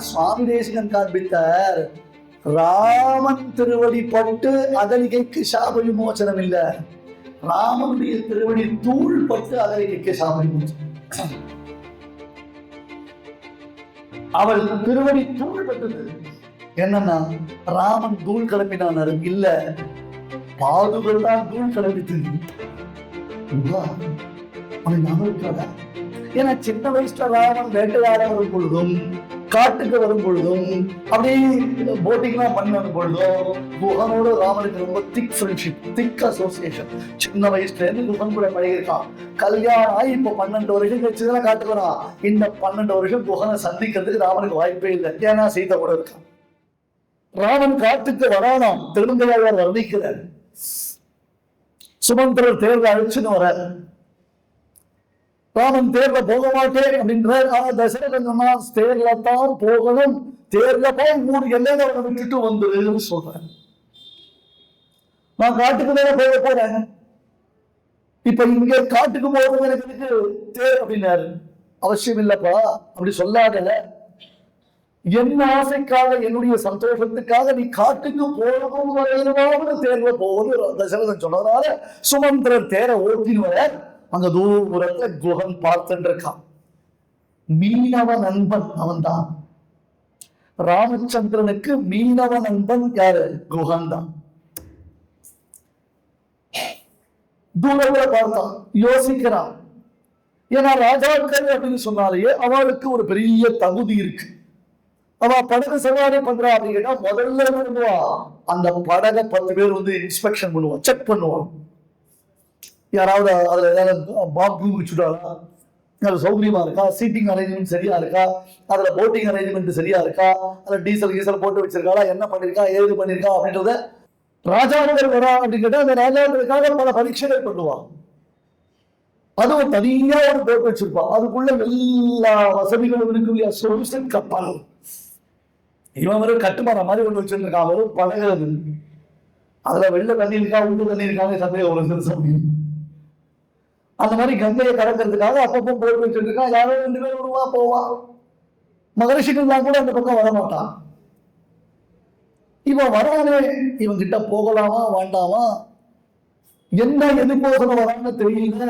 சுவாமி தேசிகன் காண்பித்தார், ராமன் திருவடி பட்டு அகலிகைக்கு சாப விமோசனம் இல்ல, ராமனுடைய திருவடி தூள் பட்டு அகலிகைக்கு சாப விமோசனம். அவள் திருவடி தூள் பட்டது என்னன்னா, ராமன் தூள் கிளம்பினான் இல்ல, பாதுகள் தான் தூள் கிளம்பித்தது. ஏன்னா சின்ன வயசுல ராமன் வேட்டையாட வரும் பொழுதும் காட்டுக்கு வரும் பொழுதும் அப்படியே போட்டிங்லாம் பண்ணி வரும் பொழுதும் குஹனோட ராமனுக்கு ரொம்ப திக் ஃப்ரெண்ட்ஷிப், திக் அசோசியேஷன். சின்ன வயசுல இருந்து குஹன் கூட பழகிருக்கான். கல்யாணம் ஆகி இப்போ 12 வருஷம் கழிச்சுதான் காட்டுக்கு வரான். இந்த 12 வருஷம் குஹனை சந்திக்கிறதுக்கு ராமனுக்கு வாய்ப்பே இல்லை. ஏன்னா சீதை கூட இருக்கான். ராமன் காட்டுக்கு வரானாம். திருமங்கையாளர் வர்ணிக்கிறார். சுமந்திரர் தேர்தல் அழிச்சுன்னு வர, ராமன் தேர்ல போக மாட்டேன் அப்படின்றார். ஆனா தசரதன் சொன்னா தேர்ல தான் போகணும், தேர்ல போய் 3 எல்லையில அவனை விட்டுட்டு வந்துருன்னு சொல்றேன். நான் காட்டுக்கு தானே போக போறேன், இப்ப இங்க காட்டுக்கு போறது எனக்கு தேர் அப்படின்னாரு. அவசியம் இல்லப்பா, அப்படி சொல்லாத. என்ன ஆசைக்காக, என்னுடைய சந்தோஷத்துக்காக நீ காட்டுக்கு போகணும் வரையிலாவது தேர்ல போவது தசரதன் சொன்னதால சுமந்திரர் தேரை ஓட்டினுவார். அங்க தூரத்துல குஹன் பார்த்துட்டு இருக்கான். மீனவ நண்பன் அவன் தான். ராமச்சந்திரனுக்கு மீனவ நண்பன் யாரு? குஹன் தான். தூரத்துல பார்த்தான், யோசிக்கிறான். ஏன்னா ராஜாக்கள் அப்படின்னு சொன்னாலேயே அவளுக்கு ஒரு பெரிய தகுதி இருக்கு. அவ படகு சவாரி பண்றா அப்படின்னா முதல்ல பண்ணுவா, அந்த படகை 10 பேர் வந்து இன்ஸ்பெக்ஷன் பண்ணுவான், செக் பண்ணுவான். யாராவது அதுல ஏதாவது பாம்பு வச்சுட்டாரா, அது சௌகரியமா இருக்கா, சீட்டிங் அரேஞ்ச்மெண்ட் சரியா இருக்கா, அதுல போட்டிங் அரேஞ்ச்மெண்ட் சரியா இருக்கா, அதுல டீசல் கீசல் போட்டு வச்சிருக்காளா, என்ன பண்ணிருக்கா, ஏது பண்ணிருக்கா அப்படின்றத ராஜாக்கள் வரா அப்படின்னு கேட்டா அந்த ராஜாக்களுக்காக பல பரீட்சைகள் பண்ணுவான். அதுவும் தனியா ஒரு போட்டு வச்சிருப்பான். அதுக்குள்ள எல்லா வசதிகளும் இருக்கு. சொல்யூஷன் கப்பல். இவன் ஒரு கட்டுமான மாதிரி ஒன்று வச்சிருக்கான், ஒரு பழகிறது. அதுல வெள்ள தண்ணி இருக்கா, உண்டு தண்ணி இருக்காங்க, சந்தையை ஒரு அந்த மாதிரி கங்கையை கடக்கிறதுக்காக அப்பப்போ போட்டு வச்சிருக்கான். யாரோ 2 பேர் வருவா போவா. மகரிஷிகள் தான் கூட அந்த பக்கம் வரமாட்டான். இவன் வரானே, இவன் கிட்ட போகலாமா வேண்டாமா, என்ன எதிர்போசனை வரான்னு தெரியல.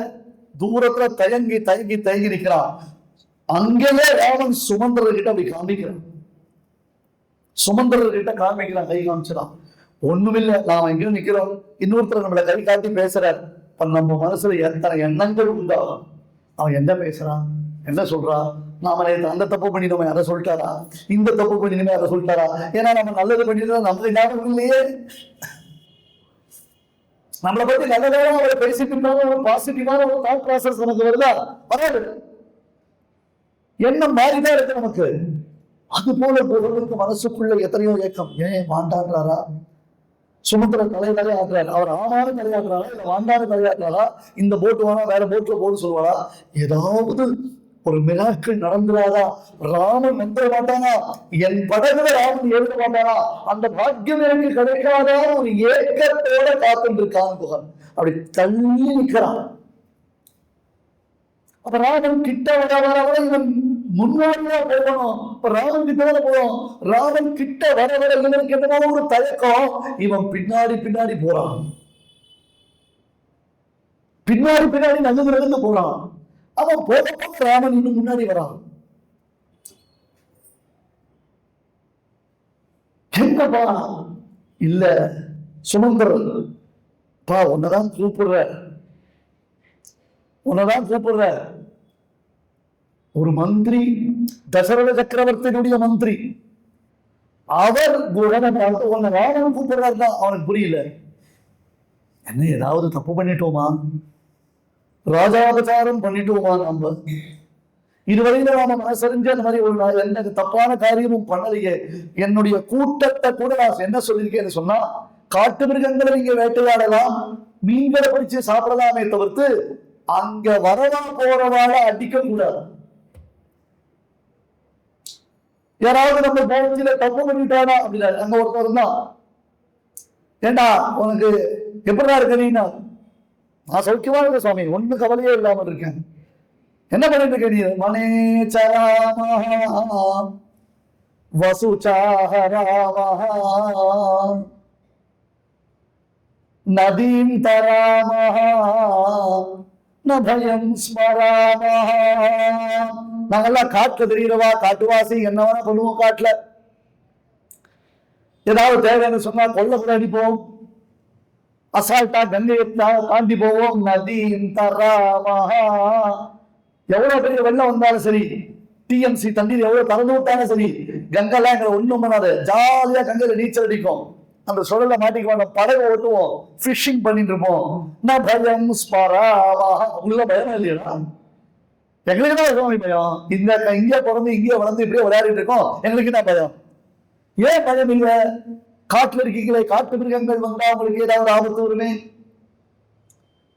தூரத்துல தயங்கி தயங்கி தயங்கி நிற்கிறான். அங்கேயே ராமன் சுமந்திரர்கிட்ட அப்படி காமிக்கிறான். சுமந்திரர்கிட்ட காமிக்கிறான், கை காமிச்சிடான். ஒண்ணுமில்லை, நாம எங்கேயும் நிக்கிறோம், இன்னொருத்தர் நம்மளை கை காட்டி பேசுறாரு. நம்ம மனசுல எத்தனை எண்ணங்கள் உண்டாகும். அவன் என்ன பேசுறான், என்ன சொல்றான், நாம அந்த தப்பு பண்ணிடுமே அதை சொல்லிட்டாரா, இந்த தப்பு பண்ணிடுமே அதை சொல்லிட்டாரா. ஏன்னா நம்ம நல்லது பண்ணிட்டு நம்மளை ஞாபகம் இல்லையே. நம்மளை பத்தி நல்லதாக அவரை பேசிட்டு ஒரு பாசிட்டிவான ஒரு தாட் ப்ராசஸ் நமக்கு வருதா? வராது. எண்ணம் மாறிதான் இருக்கு நமக்கு. அது போல போகிறதுக்கு மனசுக்குள்ள எத்தனையோ ஏக்கம். ஏன் வாண்டாடுறாரா, சுமந்திர தலையிலே ஆடுறாரு, அவர் ஆனாலும் தலையாடுறாரா, இல்ல வாண்டாலும் தலையாடுறாரா, இந்த போட்டு வேணா வேற போட்டுல போட்டு சொல்லுவாரா, ஏதாவது ஒரு மிராக்கள் நடந்துடாதா, ராமன் வந்துட மாட்டானா, என் படகுல ராமன் எழுத மாட்டானா, அந்த பாக்கியம் எனக்கு கிடைக்காத ஒரு ஏக்கத்தோட காத்துட்டு இருக்கான் குஹன். அப்படி தள்ளி நிற்கிறான். அப்ப ராமன் கிட்ட வர இவன் முன்னாடிதான் போகணும். இப்ப ராமன் கிட்ட போறோம். ராமன் கிட்ட வர இவனுக்கு என்னமோ ஒரு தயக்கம். இவன் பின்னாடி பின்னாடி போறான், பின்னாடி பின்னாடி நகர்ந்து போறான். அவன் போக ராமன் இன்னும் முன்னாடி வரான். என்னப்பா? இல்ல சுமந்திரன் பா, உன்னதான் கூப்பிடுற ஒரு மந்திரி, தசரத சக்கரவர்த்தியினுடைய மந்திரி. அவர் குஹனை பார்த்து உன்னை ராமன் கூப்பிடுறாருதான். அவனுக்கு புரியல, என்ன ஏதாவது தப்பு பண்ணிட்டோமா, ராஜாபச்சாரம் பண்ணிட்டோமா, நம்ம இதுவரையில நாம மனசறிஞ்ச அந்த மாதிரி ஒரு எனக்கு தப்பான காரியமும் பண்ணலையே. என்னுடைய கூட்டத்தை கூட நான் என்ன சொல்லியிருக்கேன்னு சொன்னா, காட்டு மிருகங்களை நீங்க வேட்டையாடலாம், மீன்களை பிடிச்சு சாப்பிடலாமே தவிர்த்து அங்க வரவா போறவாழ அடிக்க கூடாது. யாராவது நம்ம போனதுல தப்பு பண்ணிட்டானா அப்படின்னா, அங்க ஒருத்தர் தான், ஏண்டா உனக்கு எப்படிதான் இருக்க, நீ நான் சௌக்கியமா இருக்க சுவாமி, ஒண்ணு கவலையே இல்லாம இருக்கேன், என்ன பண்ணிட்டு இருக்க நீ, மனே சராமா வசுச்சாஹ ராமஹ நதீம் தராமஹ நபயம் ஸ்மராமஹ. நாங்கெல்லாம் காட்டுல தெரிகிறவா, காட்டுவாசி, என்ன வேணா பண்ணுவோம். காட்டுல ஏதாவது தேவைன்னு சொன்னா கொல்ல அடிப்போம், அசால்ட்டா கங்கையை தாண்டி போவோம். நதீம் தராமஹ. எவ்வளவு பெரிய வெள்ளம் வந்தாலும் சரி, டிஎம்சி தண்ணீர் எவ்வளவு திறந்து விட்டாலும் சரி, கங்கெல்லாம் எங்களை ஒண்ணும் பண்ணாது. ஜாலியா கங்கையில நீச்சல் அடிக்கும், அந்த சுழல மாட்டிக்குவோம், படகு ஓட்டுவோம், ஃபிஷிங் பண்ணிட்டு இருப்போம். பயம் உள்ள பயம் இல்லையா? எங்களுக்கு தான் சுவாமி பயம். இங்கே பிறந்து இங்கே வளர்ந்து இப்படியே விளையாடிட்டு இருக்கோம், எங்களுக்கு தான் பயம். ஏன் பயம் இல்லை? காட்டுல இருக்கீங்களே, காட்டு மிருகங்கள் வந்தா உங்களுக்கு ஏதாவது ஆபத்து வருமே,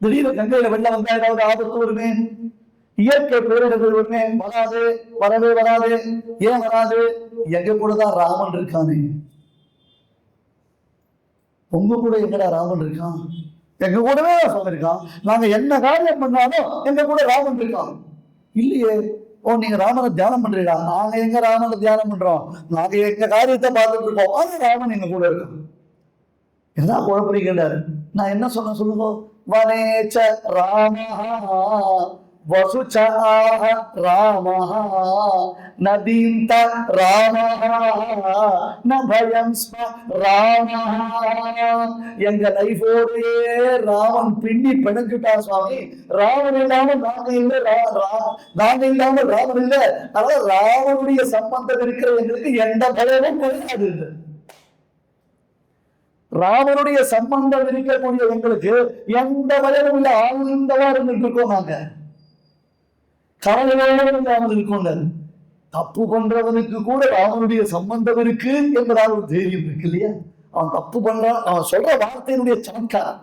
திடீர்னு கங்கையில வெள்ளம் வந்தா ஏதாவது ஆபத்து வருமே, இயற்கை பேரிடர்கள் வருமே, வராது, வரவே வராது. ஏன் வராது? எங்க கூட தான் ராமன் இருக்கானே. உங்க கூட எங்கடா ராமன் இருக்கான்? எங்க கூடவே இருக்கான். நாங்க என்ன காரியம் பண்ணாலும் எங்க கூட ராமன் இருக்கான். இல்லையே. ஓ, நீங்க ராமனை தியானம் பண்றீங்களா? நாங்க எங்க ராமனை தியானம் பண்றோம், நாங்க எங்க காரியத்தை பார்த்துட்டு இருக்கோம். ஆனா ராமன் எங்க கூட இருக்கான். என்ன குழப்பறீங்க? நான் என்ன சொன்ன சொல்லுங்க. வனேச்ச ராமஹ வசுச்சாஹ ராமஹ நதீந்த ராமஹ நபயம் ஸ்ம ராமஹ. எங்க லைஃபோடே ராமன் பின்னி பிணைஞ்சுட்டா சுவாமி. ராமன் இல்லாம நாங்க இல்லை, நாங்க இல்லாம ராமன் இல்லை. அதனால ராமனுடைய சம்பந்தம் இருக்கிற எங்களுக்கு எந்த பயமும் கிடையாது. ராமனுடைய சம்பந்தம் இருக்கக்கூடிய எங்களுக்கு எந்த பயமும் இல்லை. ஆழ்ந்தவா இருந்துட்டு இருக்கோம், நாங்க கவலையோடு இருக்கோம். தப்பு பண்றவனுக்கு கூட ராமனுடைய சம்பந்தம் இருக்கு என்பதால் ஒரு தைரியம் இருக்கு இல்லையா? அவன் தப்பு பண்றான், அவன் சொல்ற வார்த்தையினுடைய சமத்காரம்,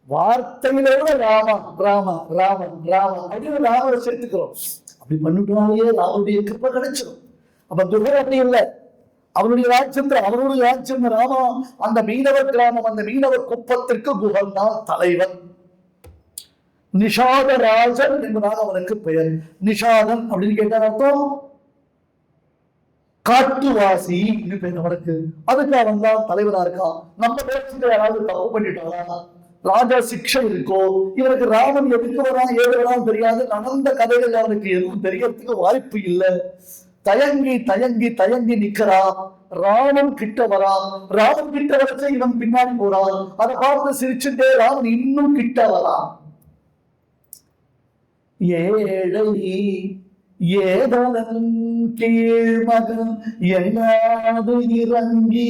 வார்த்தையிலோட ராமா ராமா ராமன் ராமன் அப்படின்னு ராமனை சேர்த்துக்கிறோம். அப்படி பண்ணிட்டாலே ராமனுடைய கிருப்பை கிடைச்சிடும். அப்ப துர்கர் அப்படி இல்லை. அவனுடைய ராஜ்யம் ராமா. அந்த மீனவர் கிராமம், அந்த மீனவர் குப்பத்திற்கு குகன் தான் தலைவன். நிஷாதராஜன் என்பதாக அவனுக்கு பெயர். நிஷாதன் அப்படின்னு கேட்டார் அர்த்தம் காட்டுவாசி பெயர் அவனுக்கு. அதுக்கு அவன் தான் தலைவனா இருக்கான். நம்ம பேச்சுக்கு யாராவது தப்பு பண்ணிட்டானா, ராஜா சிக்ஷை இருக்கோ, இவனுக்கு ராமன் எதுக்கு வரான் ஏது வரான்னு தெரியாது. நடந்த கதைகள் அவனுக்கு எதுவும் தெரியறதுக்கு வாய்ப்பு இல்லை. தயங்கி தயங்கி தயங்கி நிக்கிறான். ராமன் கிட்ட வரான். ராமன் கிட்ட வரைச்ச இவன் பின்னாடி போறான். அதை பார்த்து சிரிச்சுட்டே ராமன் இன்னும் கிட்ட வரான். ஏழை ஏதலன் கீழ்மகன் என்னாது இறங்கி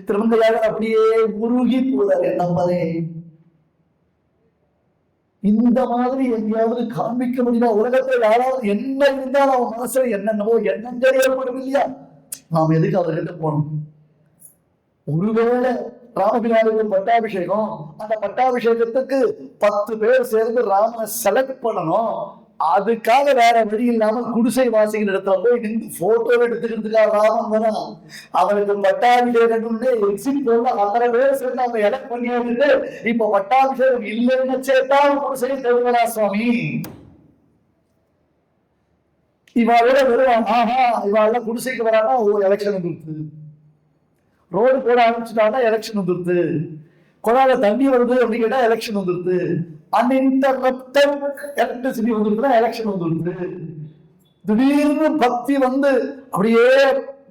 திருமங்கையாக அப்படியே உருகி போறார். நம்மளே இந்த மாதிரி எங்கேயாவது காண்பிக்க முடியுமா? உலகத்தில் யாராவது என்ன இருந்தாலும் அவன் மனசுல என்னென்னவோ எண்ணம் ஏற்படும் இல்லையா? நாம் எதுக்கு அவர்கிட்ட போனோம்? ஒருவேளை ராமபிரானுக்கு பட்டாபிஷேகம், அந்த பட்டாபிஷேகத்துக்கு 10 பேர் சேர்ந்து ராமனை செலக்ட் பண்ணணும். அதுக்காக வேற வழி இல்லாம குடிசை வாசிகள் இடத்துல போய் நின்று போட்டோ எடுத்துக்கிறதுக்காக ராமன் வரான். அவனுக்கு பட்டாபிஷேகம் எக்ஸிட் போல 10 பேர் சேர்ந்து அவங்க எலக்ட் பண்ணி வந்துட்டு இப்ப பட்டாபிஷேகம் இல்லைன்னு சேர்த்தா குடிசை தருவரா சுவாமி. இவாளோட வருவான். ஆஹா, இவாள் குடிசைக்கு வரானா எலெக்ஷன் வந்துருது. ரோடு போட ஆரம்பிச்சுட்டாங்கன்னா எலெக்ஷன் வந்துருது. குழாயில தண்ணி வருது அப்படின்னு கேட்டா எலெக்ஷன் வந்துருது. அன்இன்டரப்டட் எலக்ட்ரிசிட்டி வந்துருக்குன்னா எலெக்ஷன் வந்துருது. திடீர்னு பக்தி வந்து அப்படியே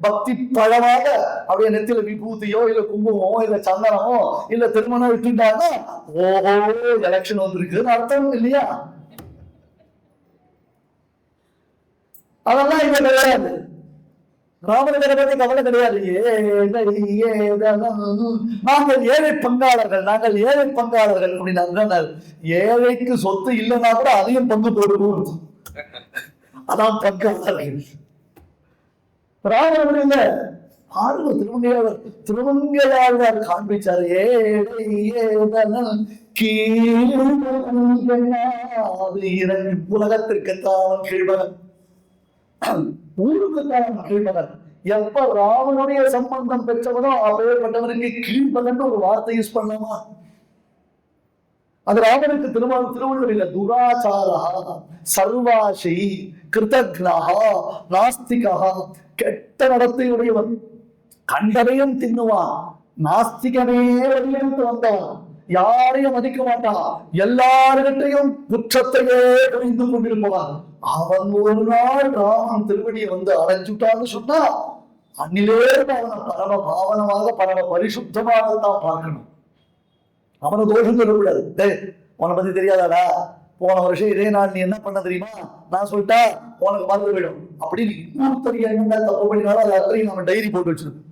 பக்தி பழமாக அப்படியே நெத்தில விபூதியோ இல்ல குங்குமமோ இல்ல சந்தனமோ இல்ல திருமணம் விட்டுட்டாங்கன்னா ஓஹோ எலெக்ஷன் வந்திருக்குன்னு அர்த்தம் இல்லையா? அதெல்லாம் இங்க கிடையாது. ராமனை பற்றி கவலை கிடையாது. நாங்கள் ஏழை பங்காளர்கள், நாங்கள் ஏழை பங்காளர்கள் அப்படின்னா ஏழைக்கு சொத்து இல்லைன்னா கூட அதையும் பங்கு போடுவோம். அதான் பங்காளர்கள். ராமன் இல்ல பாருங்க, திருமங்கையாளர் காண்பிச்சாரு. ஏழை ஏதலன் கீழ் உலகத்திற்குத்தான் கீழ்மகன், ஊருக்குத்தான் கீழ்மகன். எப்ப ராவனுடைய சம்பந்தம் பெற்றவனோ அப்பேற்பட்டவனுக்கு கீழ்மகன் ஒரு வார்த்தை யூஸ் பண்ணலாமா? அந்த ராமனுக்கு திருவள்ளுவர் இல்ல, துராச்சாரா சர்வாசி கிருதக்னா நாஸ்திகா, கெட்ட நடத்தையுடையவன், கண்டதையும் தின்னுவான், நாஸ்திகனே வழியெடுத்து வந்தவன், யாரையும் மதிக்க மாட்டான், எல்லார்கிட்டையும் குற்றத்தையே கழிந்து கொண்டிருப்பவன். அவன் ஒரு நாள் ராமன் திருவடியை வந்து அடைஞ்சுட்டான்னு சொன்னா அன்னிலே அவனை பரம பாவனமாக பரம பரிசுத்தமாக தான் பார்க்கணும். அவனை தோஷம் சொல்லக்கூடாது. உன்னை பத்தி தெரியாதாடா, போன வருஷம் இதே நாள் நீ என்ன பண்ண தெரியுமா, நான் சொல்லிட்டா உனக்கு மறந்து போயிடும் அப்படின்னு இன்னொருத்தர் என்ன தப்பு பண்ணினாலும் அது அத்தனையும் நம்ம டைரி போட்டு வச்சிருக்கோம்.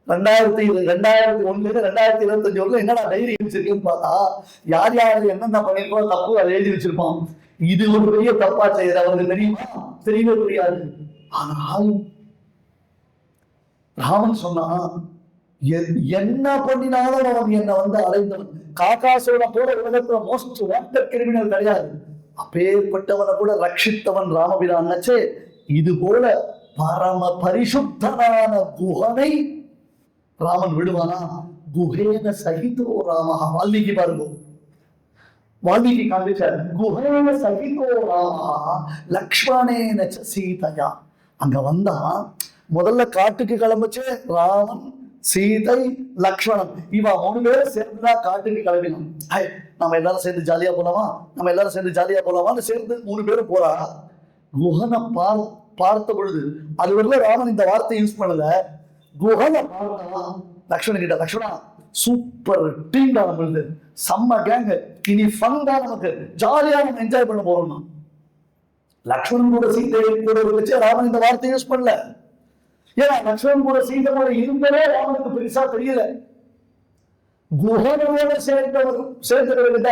2001 2025 வரலாம் என்னடா டைரி வச்சிருக்கேன்னு பார்த்தா யார் யார் என்னென்ன பண்ணிருக்கோம் தப்பு அதை எழுதி வச்சிருப்பான். இது ஒரு பெரிய தப்பா செய்யற அவருக்கு தெரியுமா, தெரியவே தெரியாது. ஆனால் ராமன் சொன்னா என்ன பண்ணினாலும் அவன் என்னை வந்து அடைந்தவன், காக்காசோட போல உலகத்துல மோஸ்ட் வாண்டட் கிரிமினல் கிடையாது, அப்பேற்பட்டவனை கூட ரட்சித்தவன் ராமபிரானச்சே. இது போல பரம பரிசுத்தனான குஹனை ராமன் விடுவானா? குஹேன சகிதோ ராம. வால்மீகி பாருங்க, வால்மீகி காண்பிச்சார், குஹேன சகிதோ ராம லக்ஷ்மணேன சீதையா. அங்க வந்தா முதல்ல காட்டுக்கு கிளம்பிச்சு ராமன், சீதை, லக்ஷ்மணன், இவ 3 பேரும் சேர்ந்துதான் காட்டுக்கு கிளம்பினோம். நம்ம எல்லாரும் சேர்ந்து ஜாலியா போலாமான்னு சேர்ந்து 3 பேரும் போறா. குஹனை பார்த்த பொழுது அது வரல ராமன் இந்த வார்த்தை யூஸ் பண்ணல. குஹனை பார்த்தா லக்ஷ்மணன் கிட்ட, லக்ஷ்மணா சூப்பர் டீம் தான் நம்மளுது, செம்ம கேங், இனி ஃபன் தான், நமக்கு ஜாலியா நம்ம என்ஜாய் பண்ண போறோம். லக்ஷ்மணன் கூட சீதையை கூட வச்சு ராமன் இந்த வார்த்தை யூஸ் பண்ணல. ஏன்னா லக்ஷ்மணன் கூட சீதை கூட இருந்ததே ராமனுக்கு பெருசா தெரியல. குஹனோட சேர்ந்தவர்கிட்ட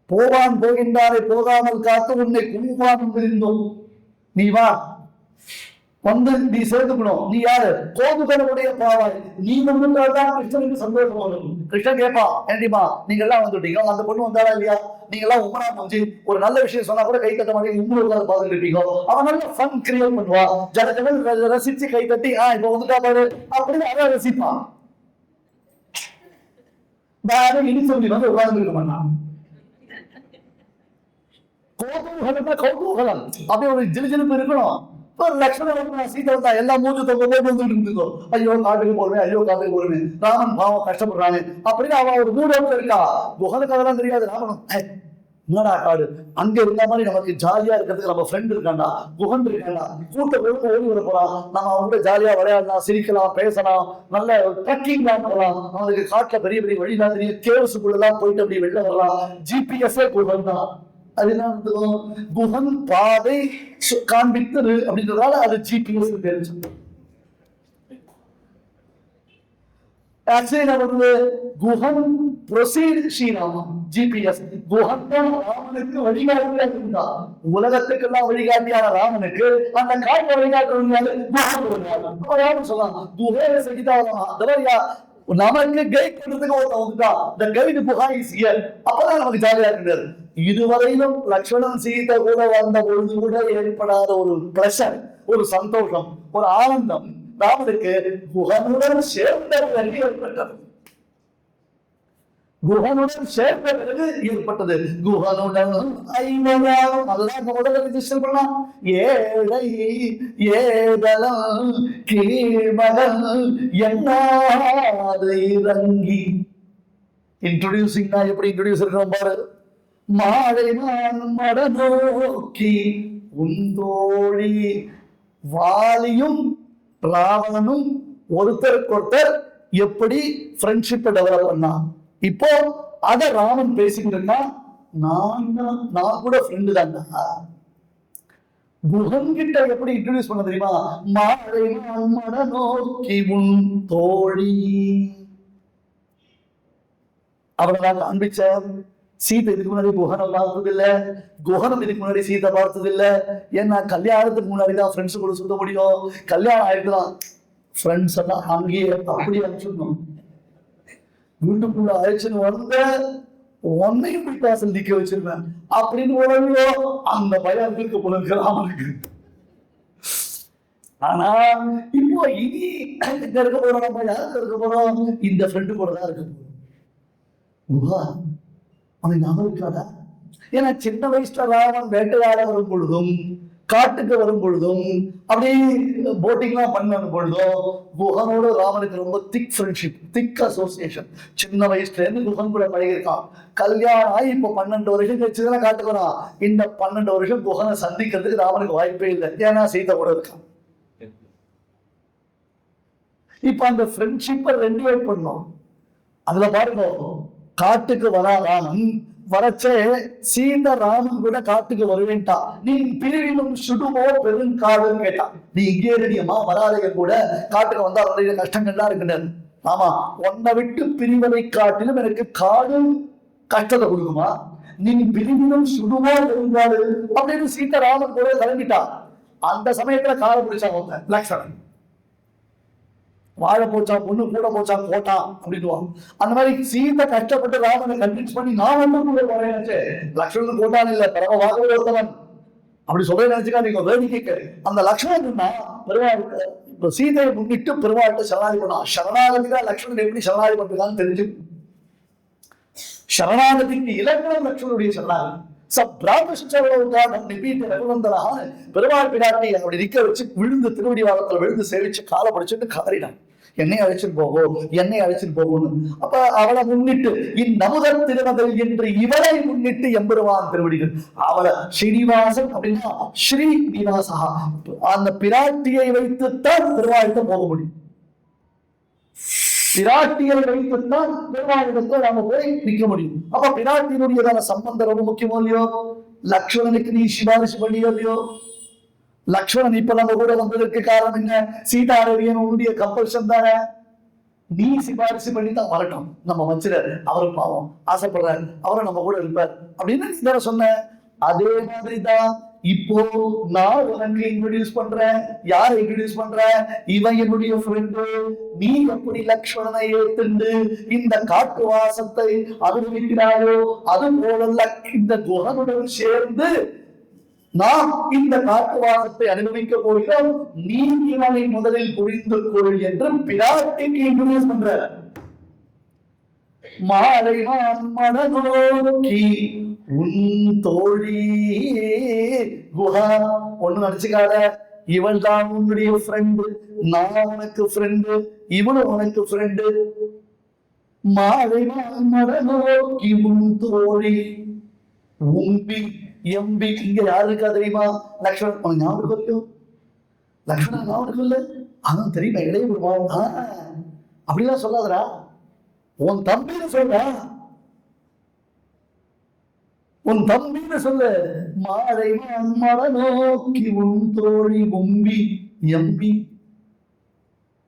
போவான் போகின்றாரை போகாமல் காத்து உன்னை குங்குமான் இருந்தோம், நீ வா வந்து நீ சேர்ந்துக்கணும், நீ யாரு, கோபுகளுடைய பாவாய், நீ வந்துதான் கிருஷ்ணனுக்கு சந்தோஷம் வரும். கிருஷ்ணன் கேட்பா, ஏண்டிமா நீங்க எல்லாம் வந்துட்டீங்க, அந்த பொண்ணு வந்தாரா இல்லையா, நீங்க எல்லாம் உமரா முடிஞ்சு ஒரு நல்ல விஷயம் சொன்னா கூட கை தட்ட மாதிரி இன்னொரு பார்த்துட்டு இருப்பீங்க. அவன் நல்ல ஃபன் கிரியேட் பண்ணுவா, ஜனங்கள் ரசிச்சு கை தட்டி இப்ப வந்துட்டா பாரு அப்படின்னு அவன் ரசிப்பான். வேற இனி சொல்லி வந்து உட்கார்ந்து இருக்க மாட்டான். கௌதூகலம் அப்படி ஒரு ஜிலுஜிலுப்பு இருக்கணும். லக்ஷ்மணன் சீதை தான் எல்லாம் மூச்சு தொங்க போய் வந்துட்டு இருந்தோ, ஐயோ காட்டுக்கு போறேன் ராமன் பாவம் கஷ்டப்படுறாங்க அப்படின்னு அவன் ஒரு மூடோடு இருக்கா. குஹனுக்கு அதெல்லாம் தெரியாது. ராமன் என்னடா காடு, அங்க இருந்த மாதிரி நமக்கு ஜாலியா இருக்கிறதுக்கு நம்ம ஃப்ரெண்ட் இருக்காண்டா, குஹன் இருக்காண்டா, கூட்டம் ஓடி வர போறான், நம்ம அவங்க கூட ஜாலியா விளையாடலாம், சிரிக்கலாம், பேசலாம், நல்ல ட்ரெக்கிங் போகலாம், அவங்களுக்கு காட்டுல பெரிய பெரிய வழிதான் தெரியும், கேவ்ஸுக்குள்ள எல்லாம் போயிட்டு அப்படி வெளில வரலாம், ஜிபிஎஸ்ஸே குஹன் தான். அது என்ன குஹன் பாதை காண்பித்தது அப்படின்றதால அது ஜிபிஎஸ் தெரிஞ்சு. ஆக்சுவலி நான் வந்து குஹன் ப்ரொசீட் ஸ்ரீராமன் ஜிபிஎஸ். குஹன் தான் ராமனுக்கு வழிகாட்டியா இருந்தா, உலகத்துக்கெல்லாம் வழிகாட்டியான ராமனுக்கு அந்த காட்டு வழிகாட்டு சொல்லலாம். குஹேன சகிதா நமக்கு கைட் பண்றதுக்கு ஒருத்தன் வந்துட்டான், இந்த கைடு குஹா இஸ் ஹியர், அப்பதான் நமக்கு ஜாலியா இருக்கிறது. இதுவரையிலும் லக்ஷ்மணன் சீதை கூட வந்த பொழுது கூட ஏற்படாத ஒரு பிளஷர், ஒரு சந்தோஷம், ஒரு ஆனந்தம் ராமனுக்கு குஹனுடன் சேர்ந்த பிறகு ஏற்பட்டது. குஹனுடன் சேர்ந்த பிறகு ஏற்பட்டது. குஹனுடன் ஐவராம், அதுதான் முதல்ல ரிஜிஸ்டர் பண்ணா. ஏழை ஏதலம் கீழ்மகள் என்னாது இறங்கி. இன்ட்ரோடியூசிங் நான் எப்படி இன்ட்ரோடியூஸ் இருக்கிறோம் பாரு. மாலை நான் மடநோக்கி உந்தோழி, வாலியும் ராவணனும் ஒருத்தருக்கொருத்தர் எப்படி ஃப்ரெண்ட்ஷிப் டெவலப் பண்ணா. இப்போ அத ராமன் பேசிக்கிட்டு இருந்தா, நான் கூட ஃப்ரெண்டு தான்டா. குஹன் கிட்ட எப்படி இன்ட்ரோடியூஸ் பண்ண தெரியுமா? மாலை நான் மடநோக்கி உன் தோழி, அவனதான் காண்பிச்சார். சீதை இதுக்கு முன்னாடி குஹனை பார்த்தது இல்ல, குஹனம் இதுக்கு முன்னாடி சீதை பார்த்தது இல்ல. ஏன்னா கல்யாணத்துக்கு முன்னாடிதான் ஃப்ரெண்ட்ஸ் கூட சொல்ல முடியும். கல்யாணம் ஆயிடுதான் ஃப்ரெண்ட்ஸ் எல்லாம் அங்கேயே அப்படியே அழைச்சிடணும். வீட்டுக்குள்ள அழைச்சுன்னு வந்த ஒன்னையும் விட்டாசல் நிக்க வச்சிருவேன் அப்படின்னு உடனே அந்த பயம் இருக்க போல ராமனுக்கு. ஆனா இப்போ இனி இருக்க போறோம், நம்ம யாருக்கு இருக்க போறோம், இந்த ஃப்ரெண்டு கூட தான் இருக்க போறோம். குஹா அவன் ஞாபகம் இருக்காதா? ஏன்னா சின்ன வயசுல ராமன் வேட்டையாட வரும் பொழுதும் காட்டுக்கு வரும் பொழுதும் அப்படியே போட்டிங்லாம் பண்ண பொழுதும் குஹனோட ராமனுக்கு ரொம்ப திக் ஃப்ரெண்ட்ஷிப், திக் அசோசியேஷன். சின்ன வயசுல இருந்து குஹன் கூட பழகிருக்கான். கல்யாணம் ஆகி இப்போ 12 வருஷம் கழிச்சுதான் காட்டுக்கு வரான். இந்த 12 வருஷம் குஹனை சந்திக்கிறதுக்கு ராமனுக்கு வாய்ப்பே இல்லை. ஏன்னா சீதை கூட இருக்கான். இப்ப அந்த ஃப்ரெண்ட்ஷிப்பை ரெனிவேட் பண்ணோம். அதுல பாருங்க, காட்டுக்கு வரா ராமன், வரச்சே சீதை ராமன் கூட காட்டுக்கு வருவேன்ட்டா. நீ பிரிவிலும் சுடுமோ பெருங்காடுன்னு கேட்டா. நீ இங்கே ரெடியம்மா வராதைய கூட காட்டுக்கு வந்தா நிறைய கஷ்டங்கள்லாம் இருக்கின்றது. ஆமா, உன்னை விட்டு பிரிவதை காட்டிலும் எனக்கு காடு கஷ்டத்தை கொடுக்குமா? நீ பிரிவிலும் சுடுமோ பெருங்காடு அப்படின்னு சீதை ராமன் கூட கிளம்பிட்டா. அந்த சமயத்துல காலை பிடிச்சாங்க லக்ஷ்மணன். வாழை போச்சா பொண்ணு கூட போச்சா போட்டான் அப்படின்னுவான். அந்த மாதிரி சீதை கஷ்டப்பட்டு ராமனை கன்வின்ஸ் பண்ணி நான் வந்து கூட போறேன்னு லக்ஷ்மணன் போட்டான் இல்ல, பரவாக ஒருத்தவன் அப்படி சொல்ல நினைச்சுக்கா. நீங்க வேடிக்கை அந்த லக்ஷ்மணன் பெருமாள் இப்ப சீதையை முன்னிட்டு பெருமாள்கிட்ட சரணாதி பண்ணான். சரணாகதிதான் லக்ஷ்மணன் எப்படி சரணாதி பண்றதான்னு தெரிஞ்சு, சரணாகதிக்கு இலக்கணம் லக்ஷ்மணனுடைய சரணாகதி. பெருமாள் பிராட்டி அப்படி நிக்க வச்சு விழுந்து திருவடி வாரத்துல விழுந்து சேவிச்சு காலை படிச்சுட்டு காரினான். என்னை அழைச்சிட்டு போகும், என்னை அழைச்சிட்டு போகணும். அப்ப அவளை முன்னிட்டு இந்நமுதர் திருமகள் என்று இவளை முன்னிட்டு எம்பெருமான் திருவடிகள். அவளை ஸ்ரீனிவாசன் அப்படின்னா ஸ்ரீ நிவாசா, அந்த பிராட்டியை வைத்துத்தான் பெருமாள்கிட்ட போக முடியும். பிராட்டியை வைத்துத்தான் பெருமாளிடத்துல நாம போய் நிற்க முடியும். அப்ப பிராட்டியினுடையதான சம்பந்தம் ரொம்ப முக்கியமோ இல்லையோ? லக்ஷ்மணனுக்கு நீ சிபாரிசு பண்ணியோ இல்லையோ? லக்ஷ்மணன் இப்ப நம்ம கூட வந்ததற்கு காரணம் என்ன? சீதாரவியனுடைய கம்பல்ஷன் தானே. நீ சிபாரிசு பண்ணி தான் வரட்டும், நம்ம வச்சிடாரு, அவரும் பாவம் ஆசைப்படுறாரு, அவரும் நம்ம கூட இருப்பார் அப்படின்னு நீ தானே சொன்ன. அதே மாதிரிதான் இப்போ நான் உனக்கு இன்ட்ரோடியூஸ் பண்றேன். யாரை இன்ட்ரோடியூஸ் பண்றேன்? இவன் என்னுடைய ஃப்ரெண்டு. நீ எப்படி லக்ஷ்மணனை ஏத்துண்டு இந்த காட்டு வாசத்தை அனுபவிக்கிறாயோ அது போல இந்த குஹனுடன் சேர்ந்து நாம் இந்த காட்டு வாசத்தை அனுபவிக்க போகிறோம். நீ இவனை முதலில் புரிந்து கொள் என்று பிராட்டிக்கு இன்ட்ரோடியூஸ் பண்ற. மாலை மனநோக்கி உன் தோழி குஹா ஒண்ணு நினைச்சுக்காத. இவள் தான் உன்னுடைய ஃப்ரெண்டு, நான் உனக்கு ஃப்ரெண்டு, இவனும் உனக்கு ஃப்ரெண்டு. மாலை மனநோக்கி உன் தோழி உம்பி எம்பி. இங்க யாரு இருக்கா தெரியுமா? லக்ஷ்மணன். உனக்கு ஞாபகம் இல்லையோ? லக்ஷ்மணன் ஞாபகம் இல்லை, அதான் தெரியுமா இளைய அப்படிலாம் சொல்லாதரா. உன் தம்பின்னு சொல்ற, உன் தம்பின்னு சொல்லு. மாலை மனநோக்கி உன் தோழி உம்பி எம்பி.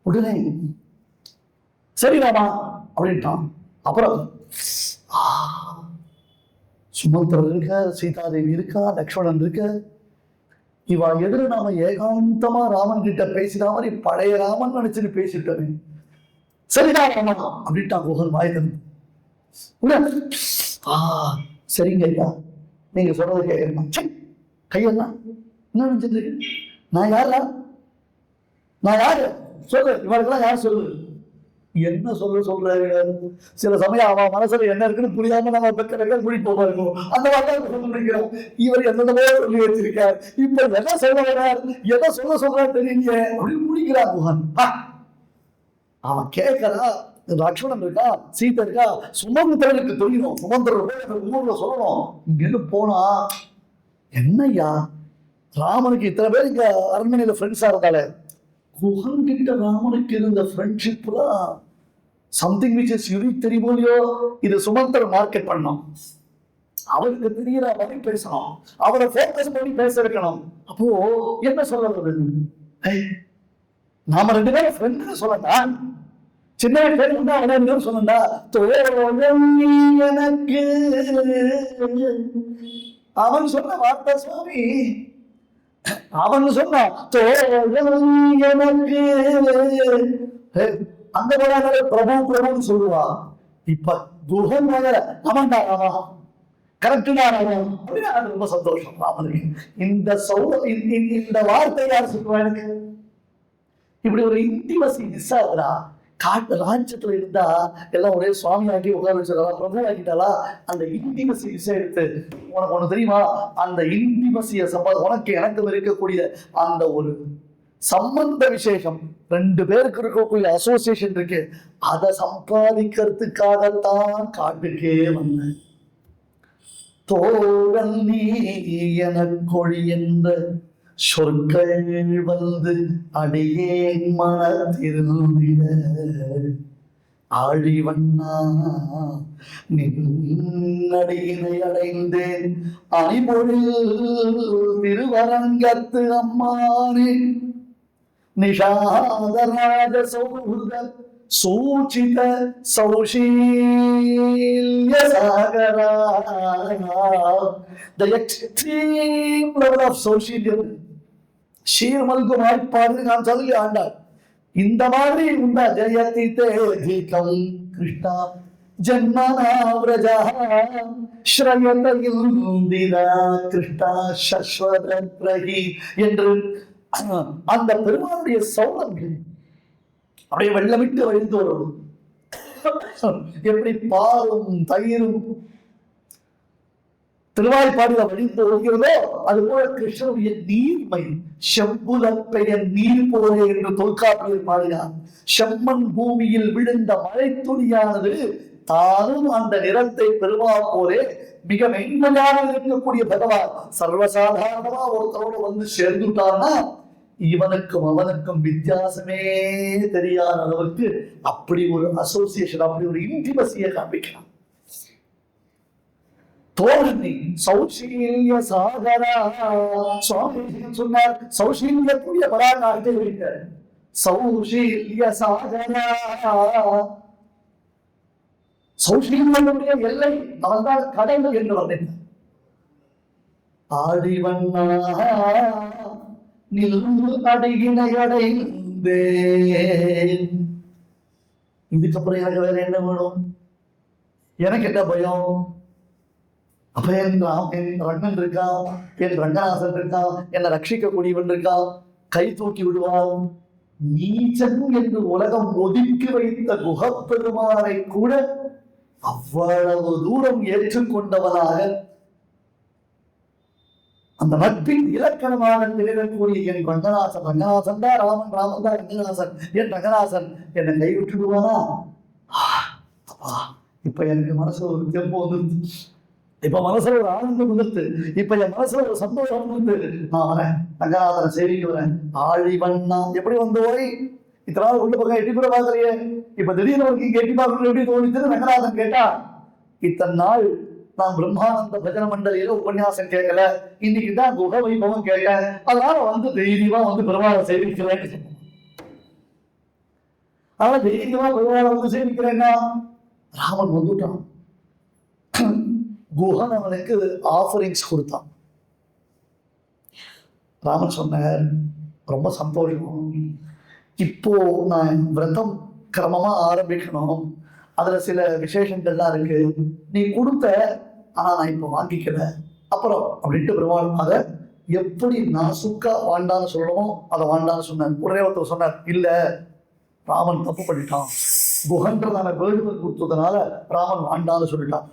உடனே சரி ராமா அப்படின்ட்டான். அப்புறம் சுமந்திரர் இருக்க, சீதாதேவி இருக்கா, லக்ஷ்மணன் இருக்க. இவா எதிர நாம ஏகாந்தமா ராமன் கிட்ட பேசின மாதிரி பழைய ராமன் நினைச்சுட்டு பேசிட்டோமே. சரிதான் ராமன் அப்படின்ட்டான் குஹன் வாயிலிருந்து. சரிங்க ஐயா, நீங்க சொல்றது கேட்கணும். கையெல்லாம் என்ன நினைச்சிட்டு இருக்கு? நான் யாரா? நான் யாரு சொல்லு, இவருக்கெல்லாம் யார் சொல்லு. என்ன சொல்றாரு? சில சமயம் அவன் மனசுல என்ன இருக்குன்னு புரியாம நம்ம பெக்க கூட்டிட்டு போக இருக்கும். அந்த மாதிரி சொல்ல முடிக்கிறோம். இவர் என்னென்னமோ சொல்லி வச்சிருக்கார், இப்ப என்ன சொல்ல வர்றார், எதை சொல்றாரு தெரியலையே அப்படின்னு முடிக்கிறான் குஹன். அவன் கேட்கறா, லக்ஷ்மணன் இருக்கா, சீதை இருக்கா, சுமந்திரனுக்கு தெரியணும். சுமந்திரன் ஊர்ல சொல்லணும். இங்கிருந்து போனா என்னையா ராமனுக்கு இத்தனை பேர் இங்க அரண்மனையில ஃப்ரெண்ட்ஸா இருந்தாலே, குஹன் கிட்ட ராமனுக்கு இருந்த ஃப்ரெண்ட்ஷிப்ல சம்திங் விச் இஸ் யூனிக். தெரியுமோ இல்லையோ? இது சுமந்திரன் மார்க்கெட் பண்ணணும், அவருக்கு தெரியற மாதிரி பேசணும், அவரை ஃபோக்கஸ் பண்ணி பேச வைக்கணும். அப்போ என்ன சொல்றது? நாம 2 பேரும் ஃப்ரெண்ட் சொல்லட்டா, சின்ன பேர் அவன் சொன்னா எனக்கு அவன் சொன்ன வார்த்தை சுவாமி. அவன் சொன்னான் எனக்கு அந்த பிரபு பிரபுன்னு சொல்லுவா. இப்ப குஹன் அவன்டா அவன் கரெக்டா அப்படின்னு ரொம்ப சந்தோஷம் ராமனுக்கு. இந்த வார்த்தை யார் சொல்லுவா? எனக்கு இப்படி ஒரு இன்டிமசி மிஸ் ஆகுதா? ராஜ்யத்துல இருந்தா எல்லாம் ஒரே சுவாமி ஆக்கி உட்கார வச்சிடலாம், பிரபு ஆக்கிட்டாலா. அந்த இன்டிமசி விஷயம் எடுத்து உனக்கு ஒண்ணு தெரியுமா, அந்த இன்டிமசிய உனக்கு எனக்கு இருக்கக்கூடிய அந்த ஒரு சம்பந்த விசேஷம், 2 பேருக்கு இருக்கக்கூடிய அசோசியேஷன் இருக்கு, அதை சம்பாதிக்கிறதுக்காகத்தான் காட்டுக்கே வந்தேன். தோழன் நீ எனக்கொழி என்ற சொற்கள் வந்து அடியேன் மனத்திருந்திட ஆழிவண்ணா நின்னடியினை அடைந்தேன் அணிபொழில் திருவரங்கத்து அம்மானே நிஷாதராஜ சௌஹൃദ சூச்சித சௌஷீல்ய சாகரா. The extreme level of சௌஷீல்யம், ஷீர்மல்கு வாய்ப்பாடு நான் சொல்லி ஆண்டாள். இந்த மாதிரி உண்டா ஜெயதி தேதிகம் கிருஷ்ணா ஜன்மனாவ்ரஜா ஸ்ரயத இந்திரா கிருஷ்ணா சஸ்வதத்ரஹி என்று அந்த பெருமானுடைய சௌலங்கள் அப்படியே வெள்ளமிட்டு வழிந்து வரும். எப்படி பாலும் தயிரும் திருவாய்ப்பாடில வழிந்து வருகிறதோ அது போல கிருஷ்ணனுடைய நீர்மை செம்புல பெயர் நீர் போலே என்று தொல்காப்பியர் பாடினார். செம்மண் பூமியில் விழுந்த மழை துளியானது தானும் அந்த நிறத்தை பெருமாள் போலே மிக மென்மையாக இருக்கக்கூடிய பகவான் சர்வசாதாரணமா ஒருத்தரோடு வந்து சேர்ந்துட்டான்னா இவனுக்கும் அவனுக்கும் வித்தியாசமே தெரியாத அளவுக்கு அப்படி ஒரு அசோசியேஷன், அப்படி ஒரு இன்டிமசியை காண்பிக்கலாம். தோழனி சௌஷீல்ய சாகரா. சுவாமி சொன்னார் சௌஷீல்யக்கூடிய பராகாரத்தை வைத்தார். சௌஷீல்ய சாகரா, சௌஷீல்யனுடைய எல்லை அவன்தான் கடவுள் என்று வந்தேன். ஆடிவண்ணா நின்று அடியினை அடைந்தேன். இதுக்கப்புறம் எனக்கு வேற என்ன வேணும்? எனக்கு என்ன பயம்? அப்ப என் ரங்கன் இருக்கான், என் ரங்கநாதன் இருக்கான், என்னை ரட்சிக்கக்கூடியவன் இருக்கான், கை தூக்கி விடுவான். நீச்சன் என்று உலகம் ஒதுக்கி வைத்த குகப்பெருமானை கூட அவ்வளவு தூரம் ஏற்றுக்கொண்டவனாக அந்த நட்பின் இலக்கணமாக திகழக்கூடிய என் ரங்கநாதன், ரங்கநாதன் தான் ராமன், ராமன் தான் ரங்கநாதன், என் ரங்கநாதன் என்னை கை விட்டுடுவானா? அப்பா இப்ப எனக்கு மனசுல ஒரு தெம்பு வந்துருச்சு, இப்ப மனசுல ஒரு ஆனந்தம் வந்துருது, இப்ப என் மனசுல ஒரு சந்தோஷம் வந்து நான் வரேன், ரங்கநாதனை சேவிக்க வரேன். ஆழிவண்ணா எப்படி வந்து போய் இத்தனை நாள் உள்ள பக்கம் எட்டி கூட பார்க்கலையே, இப்ப திடீர்னு ஒரு இங்க எட்டி பார்க்கணும் எப்படி தோணித்து ரங்கநாதன் கேட்டா, இத்தனை நாள் நான் பிரம்மானந்த பஜன மண்டலியில உபன்யாசம் கேட்கல, இன்னைக்குதான் குக வைபவம் கேட்டேன், அதனால வந்து தைரியமா வந்து பெருமாளை சேவிக்கிறேன். அதனால தைரியமா பெருமாளை வந்து சேவிக்கிறேன்னா ராமன் வந்துட்டான். குஹன் அவனுக்கு ஆஃபரிங்ஸ் கொடுத்தான். ராமன் சொன்னார் ரொம்ப சந்தோஷம், இப்போ நான் விரதம் கிரமமா ஆரம்பிக்கணும், அதுல சில விசேஷங்கள்லாம் இருக்கு, நீ கொடுத்த ஆனா நான் இப்போ வாங்கிக்கல அப்புறம் அப்படின்ட்டு பெருமாள் அதை எப்படி நான் சுக்கா வாண்டான்னு சொல்லணுமோ அதை வாண்டான்னு சொன்னேன். உடனே ஒருத்தர் சொன்னார் இல்ல ராமன் தப்பு பண்ணிட்டான், குஹன்றதான வேடுவர் கொடுத்ததுனால ராமன் வாண்டான்னு சொல்லிட்டான்.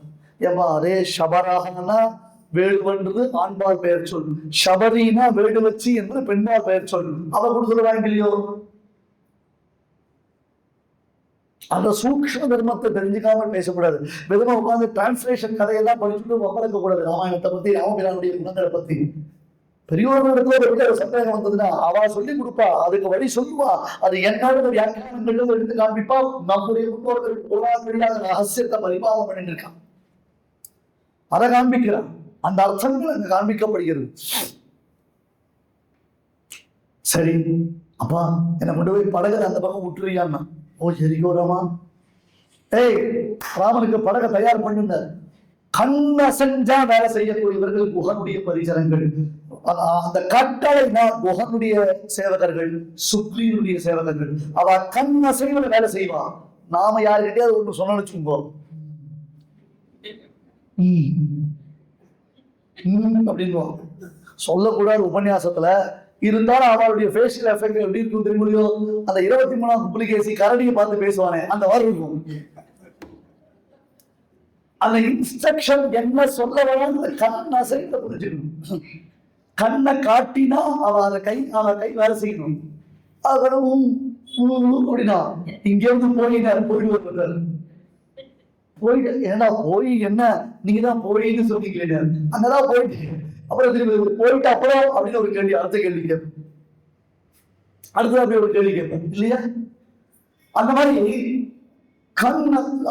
ஏப்பா அதே ஷபராகனா வேடுவன்றது ஆண்பால் பெயர் சொல், ஷபரினா வேடுவச்சி என்று பெண்பால் பெயர் சொல், அவ கொடுத்தது வாங்கலையோ? அந்த சூக்ஷ்ம தர்மத்தை தெரிஞ்சுக்காம பேசக்கூடாது. வெறும் உட்காந்து டிரான்ஸ்லேஷன் கதையெல்லாம் படிச்சுட்டு வளர்க்க கூடாது. ராமாயணத்தை பத்தி, ராமபிரானுடைய குணங்களை பத்தி பெரியவர்களிடத்துல ஒரு சந்தேகம் வந்ததுன்னா அவ சொல்லி கொடுப்பா, அதுக்கு வழி சொல்லுவா, அது என்னோட வியாக்கியானங்கள் எடுத்து காண்பிப்பா. நம்முடைய முன்னோர்கள் போராட ரகசியத்தை பரிபாவம் பண்ணிட்டு இருக்கான், அதை காண்பிக்கிறான், அந்த அர்த்தங்கள் அங்க காண்பிக்கப்படுகிறது. சரி அப்பா என்னை கொண்டு போய் படகுல அந்த பக்கம் விட்டுறியான்னா, ஓ சரிக்கோ ராமா, ஏய் ராமனுக்கு படகை தயார் பண்ணுங்க. கண்ண செஞ்சா வேலை செய்யக்கூடியவர்கள் குஹனுடைய பரிசரங்கள், அந்த கட்டளை குஹனுடைய சேவகர்கள், சுக்ரீவனுடைய சேவகர்கள், அவ கண்ண செய்வன வேலை செய்வா. நாம யாருக்கிட்டே அது ஒண்ணு சொன்ன வச்சுக்கோ அப்படின்னு சொல்லக்கூடாது. உபன்யாசத்துல இருந்தாலும் அவளுடைய ஃபேஷியல் எஃபெக்ட் எப்படி இருக்கும் தெரியுமோ, அந்த 23ஆம் புலிகேசி கரடியை பார்த்து பேசுவானே அந்த மாதிரி இருக்கும். அந்த இன்ஸ்ட்ரக்ஷன் என்ன சொல்ல வரான்னு கண் அசைத்த புரிஞ்சுக்கணும். கண்ணை காட்டினா அவ கை வேலை செய்யணும். அவரும் அப்படின்னா இங்க இருந்து போயிட்டு ஏன்னா போய் என்ன நீங்க தான் போயின்னு சொன்னீங்களே, அங்கதான் போயிட்டு அப்புறம் திரும்பி போயிட்டு அப்புறம் அப்படின்னு ஒரு கேள்வி, அடுத்த கேள்வி கேட்பேன், அடுத்தது அப்படி ஒரு கேள்வி கேட்பேன் இல்லையா? அந்த மாதிரி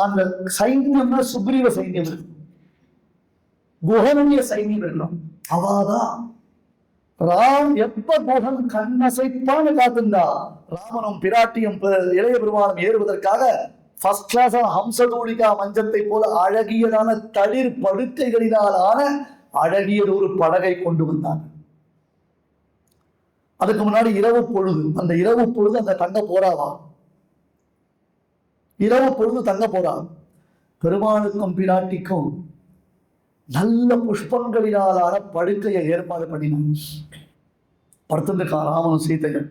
அந்த சைன்யம்னா சுக்ரீவ சைன்யம், குஹனுடைய சைன்யம் இருக்கணும். அவாதான் ராம் எப்ப குஹன் கண்ணசைப்பான்னு காத்திருந்தா ராமனும் பிராட்டியும் இளைய பெருமானும் ஏறுவதற்காக ஃபர்ஸ்ட் கிளாஸ் ஹம்சதூளிகா மஞ்சத்தை போல அழகியதான தளிர் படுக்கைகளினாலான அழகியது ஒரு படகை கொண்டு வந்தாங்க. அதுக்கு முன்னாடி இரவு பொழுது, அந்த இரவு பொழுது அந்த தங்க போறாவா, இரவு பொழுது தங்க போறா. பெருமாளுக்கும் பிராட்டிக்கும் நல்ல புஷ்பங்களினாலான படுக்கையை ஏற்பாடு பண்ணினான். படுத்துருக்கான் ராமனும் சீதைகள்.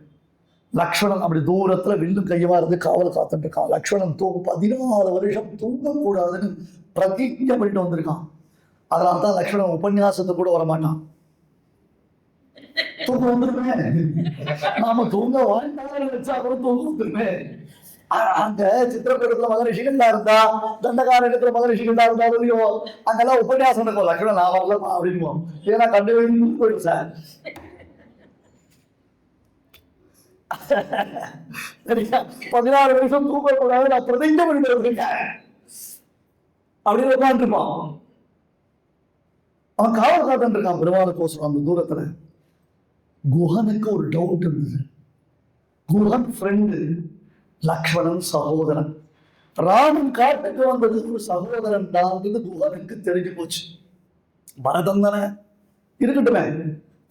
லக்ஷ்மணன் அப்படி தூரத்துல வில்லும் கையமா இருந்து காவல் காத்துட்டு இருக்கான். லக்ஷ்மணன் 14 வருஷம் தூங்கக்கூடாதுன்னு பிரதிஜை பண்ணிட்டு வந்திருக்கான். அதனால்தான் லக்ஷ்மணன் உபன்யாசத்தை கூட வரமாட்டான். தூங்க வந்துருமே, நாம தூங்க வாழ்ந்தாலும் வச்சா கூட தூங்க வந்துருமே. அங்க சித்திரப்பேரத்துல மகரிஷிகளா இருந்தா, தண்டகார இடத்துல மகரிஷிகளா இருந்தாலும் அங்கெல்லாம் உபன்யாசம் இருக்கும். லக்ஷ்மணன் நான் வரல அப்படின்னு, ஏன்னா கண்டு போயிடும் சார். 14 வருஷம் தூங்கக்கூடாது நான் பிரதிஜை பண்ணிட்டு இருக்கேன் அப்படின்னு உட்காந்துருப்பான். அவன் காவல் காத்துட்டு இருக்கான் பெருமாளுக்கோசரம். அந்த தூரத்துல குஹனுக்கு ஒரு டவுட் இருந்தது. குஹன் ஃப்ரெண்டு, லக்ஷ்மணன் சகோதரன். ராமன் காட்டுக்கு வந்தது ஒரு சகோதரன் தான் குஹனுக்கு தெரிஞ்சு போச்சு. பரதன் தானே இருக்கட்டுமே,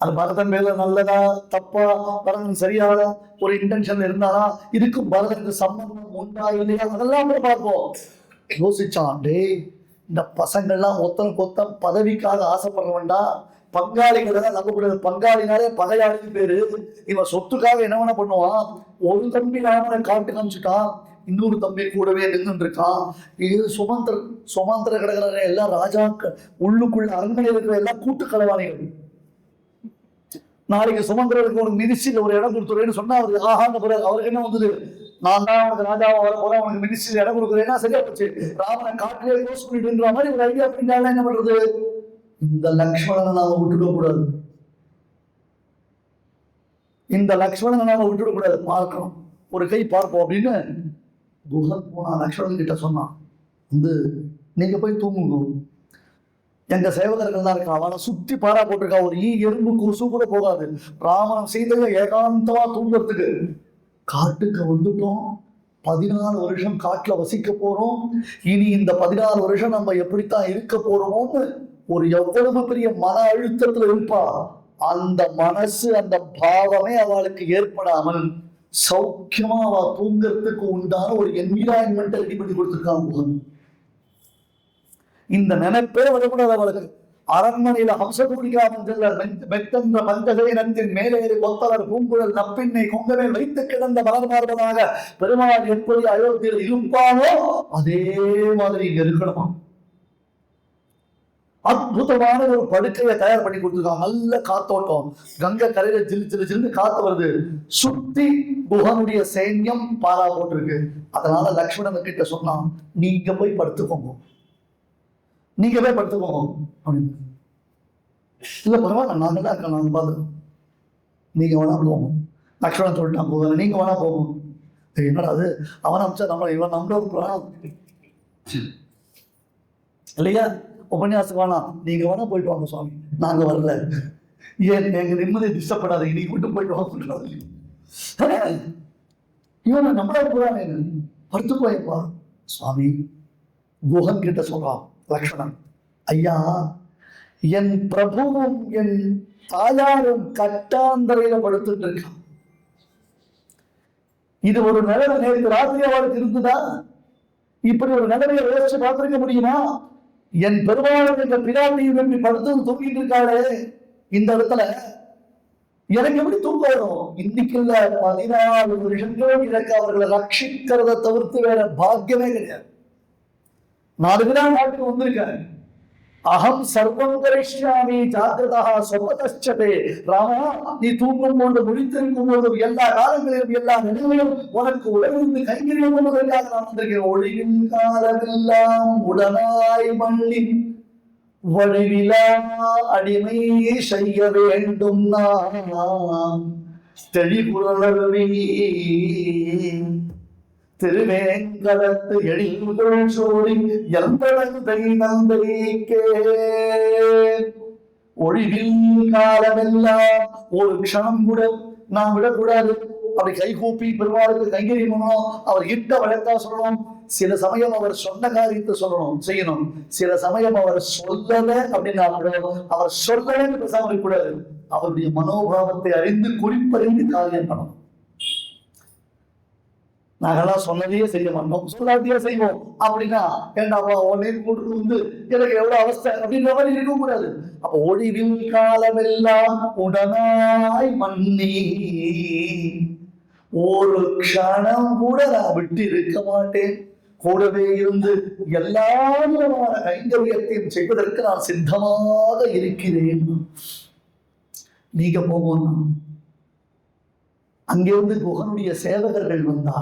அது பரதன் மேல நல்லதா தப்பா, பரதன் சரியாதா ஒரு இன்டென்ஷன் இருந்தானா, இதுக்கும் பரதனுக்கு சம்பந்தம் உண்டா இல்லையா, அதெல்லாம் பார்ப்போம். யோசிச்சான், டே இந்த பசங்கள்லாம் ஒத்தனை பதவிக்காக ஆசைப்படுறவன்டா, பங்காளிகளை நம்பக்கூடாது. பங்காளினாலே பகையாளிக்கு பேரு. இவன் சொத்துக்காக என்ன வேணா பண்ணுவான். ஒரு தம்பி ராமனை காட்டு காமிச்சுட்டான், இன்னொரு தம்பி கூடவே நின்று இருக்கான். இது சுமந்திர கிடக்கிற எல்லாம் ராஜாக்கள், உள்ளுக்குள்ள அரண்மனையில் இருக்கிற எல்லாம் கூட்டு களவாணிகள். நாளைக்கு சுமந்திரருக்கு ஒரு மினிஸ்ட்ரியில் ஒரு இடம் கொடுத்துருவேன்னு சொன்னா அவருக்கு ஆஹாங்க போறாரு. அவருக்கு என்ன வந்தது, நான் தான் அவனுக்கு ராஜாவை வர போறேன், அவனுக்கு மினிஸ்ட்ரியில் இடம் கொடுக்குறேன்னா சரியா போச்சு. ராமனை காட்டிலே யோசி பண்ணிட்டுன்ற மாதிரி ஒரு ஐடியா அப்படின்னால என்ன பண்றது, இந்த லக்ஷ்மணனை நாம விட்டுட கூடாது, இந்த லக்ஷ்மணனை நாம விட்டுட கூடாது, பார்க்கணும், ஒரு கை பார்ப்போம் அப்படின்னு குஹன் போனா. லக்ஷ்மணன் கிட்ட சொன்னான், நீங்க போய் தூங்குங்க, எங்க சேவகர்கள் தான் இருக்கான், அவனை சுத்தி பாரா போட்டிருக்கா, ஒரு எறும்பு கொசு கூட போகாது. ராமன் சீதையை ஏகாந்தமா தூங்குறதுக்கு காட்டுக்கு வந்துட்டோம். 14 வருஷம் காட்டுல வசிக்க போறோம். இனி இந்த 14 வருஷம் நம்ம எப்படித்தான் இருக்க போறோமோன்னு ஒரு எவ்வளவு பெரிய மன அழுத்தத்துல இருப்பா. அந்த மனசு, அந்த பாவமே அவளுக்கு ஏற்படாமல் சௌக்கியமா அவ தூங்குறதுக்கு உண்டான ஒரு என்விரான்மெண்ட் ரெடி பண்ணி கொடுத்துருக்கான் முகன். இந்த நினைப்பே வரக்கூடாது அவளுக்கு. அரண்மனையில ஹம்சதூளிகா மஞ்சள் மெத்தன்ற பஞ்சசேனத்தின் மேலேறி கொத்தலர் பூங்குழல் நப்பின்னை கொங்கமே வைத்து கிடந்த மலர்மார்பனாக பெருமாள் எப்படி அயோத்தியில் இருப்பானோ அதே மாதிரி இங்க இருக்கணுமா. அற்புதமான ஒரு படுக்கையை தயார் பண்ணி கொடுத்துருக்காங்க. நல்ல காத்தோட்டம், கங்கை கரையில ஜில்லு காத்து வருது. சுத்தி குஹனுடைய சைன்யம் பாரா போட்டிருக்கு. அதனால லக்ஷ்மணன் கிட்ட சொன்னான், நீங்க போய் படுத்துக்கோங்க, நீங்க போய் படுத்துக்கோங்க அப்படின்னு. இல்ல பரவாயில்ல, நான் நல்லா இருக்கேன், நாங்க பார்த்துக்கோம், நீங்க வேணா போவோம். லக்ஷ்மணன் சொல்லிட்டான், போக நீங்க வேணா போவோம். என்னடா அது, அவன் அமிச்சா நம்மள இவன் நம்மள இல்லையா, உபன்யாசம் வேணாம், நீங்க வேணா போயிட்டு வாங்க சுவாமி, நாங்க வரல, ஏன் எங்க நிம்மதியை டிஸ்டர்ப் பண்ணாதீங்க, நீங்க மட்டும் போயிட்டு வாங்க. இவன் நம்மளா போறாங்க, படுத்து போயப்பா சுவாமி. குஹன் கிட்ட சொல்றான் லக்ஷ்மணன், ஐயா என் பிரபுவும் என் தாயாரும் கட்டாந்தரையில படுத்துட்டு இருக்கான். இது ஒரு நிலைமை நேற்று ராத்திரி அவளுக்கு இருந்துதா? இப்படி ஒரு நிலைமையை யோசிச்சு பார்த்திருக்க முடியுமா? என் பெருமாள் என்ற பிராட்டியும் படுத்து தூங்கிட்டு இருக்காளே இந்த இடத்துல, எனக்கு எப்படி தூக்கம் வரும்? இன்னைக்கு இல்ல 14 வருஷங்கள் எனக்கு அவர்களை ரட்சிக்கிறத தவிர்த்து வேற பாக்கியமே கிடையாது. 4 தினம் நாட்டுக்கு வந்திருக்காரு. அகம் சர்வம் கரிஷ்யாமி ஜாகிரதா சொப்பதச்சதே. ராமா, நீ தூங்கும் போது முடித்திருக்கும் போது எல்லா காலங்களிலும் எல்லா நிலைமையும் உனக்கு உலகிருந்து கைங்கரியம் பண்ணுவதற்காக நான் வந்திருக்கிறேன். ஒளியின் காலமெல்லாம் உடனாய் மண்ணி வழிவிலா அடிமை செய்ய வேண்டும் நாம் தெளிகுழலி திருவேங்கடத்து எழில்கள் சோடி எந்தளந்தை நந்தைக்கே. ஒழிவில் காலமெல்லாம் ஒரு க்ஷணம் கூட நாம் விடக்கூடாது. அப்படி கைகூப்பி பெருமாளுக்கு கைங்கரியம் பண்ணணும். அவர் இட்ட வழக்கா சொல்லணும். சில சமயம் அவர் சொன்ன காரியத்தை சொல்லணும், செய்யணும். சில சமயம் அவர் சொல்லல அப்படின்னா அவர் சொல்லலன்னு பேசாம இருக்கக்கூடாது. அவருடைய மனோபாவத்தை அறிந்து குறிப்பறிந்து காரியம் பண்ணணும். நாங்கெல்லாம் சொன்னதையே செய்ய மாட்டோம், சொல்லாதையே செய்வோம் அப்படின்னா ஏண்டாப்பா உடனே கூட்டு வந்து எனக்கு எவ்வளவு அவஸ்தை அப்படின்ற மாதிரி இருக்க கூடாது. அப்ப ஒளிவில் காலமெல்லாம் உடனாய் மன்னி ஒரு க்ஷணம் கூட நான் விட்டு இருக்க மாட்டேன். கூடவே இருந்து எல்லா விதமான கைங்கரியத்தையும் செய்வதற்கு நான் சித்தமாக இருக்கிறேன். நீங்க போகணும். அங்கிருந்து குகனுடைய சேவகர்கள் வந்தா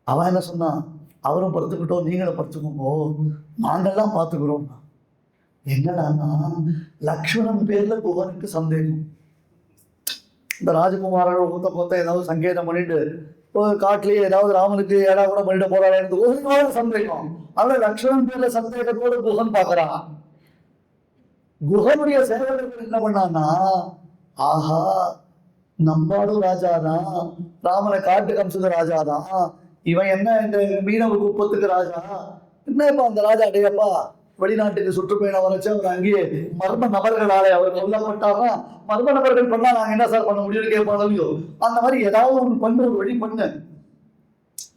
அவன் என்ன சொன்னான்? அவரும் படுத்துக்கிட்டோம், நீங்களும் படுத்துக்கோங்கோ, நாங்கள்லாம் பார்த்துக்கிறோம். என்னடான்னா லக்ஷ்மணன் பேர்ல குகனுக்கு சந்தேகம். இந்த ராஜகுமாரோட ஒத்த ஏதாவது சங்கேதம் பண்ணிட்டு காட்டிலேயே ஏதாவது ராமனுக்கு ஏடா கூட பண்ணிட்டு போறாரு சந்தேகம். அவன் லக்ஷ்மணன் பேர்ல சந்தேகத்தோடு குகன் பார்க்கறான். குகனுடைய சேவகர்கள் என்ன பண்ணான்னா, ஆஹா நம்பாடும் ராஜாதான், ராமனை காட்டுக்கு அம்சது ராஜாதான், இவன் என்ன இந்த மீனவ குப்பத்துக்கு ராஜா, என்ன இப்ப அந்த ராஜா அடையப்பா வெளிநாட்டுக்கு சுற்றுப்பயணம் வரச்சு அவர் அங்கேயே மர்ம நபர்களாலே அவர் கொல்லப்பட்டாரா, மர்ம நபர்கள் பண்ணா நாங்க என்ன சார் பண்ண முடியும் கேட்பாளையோ, அந்த மாதிரி ஏதாவது ஒன்று பண்ணு, ஒரு வழி பண்ணு,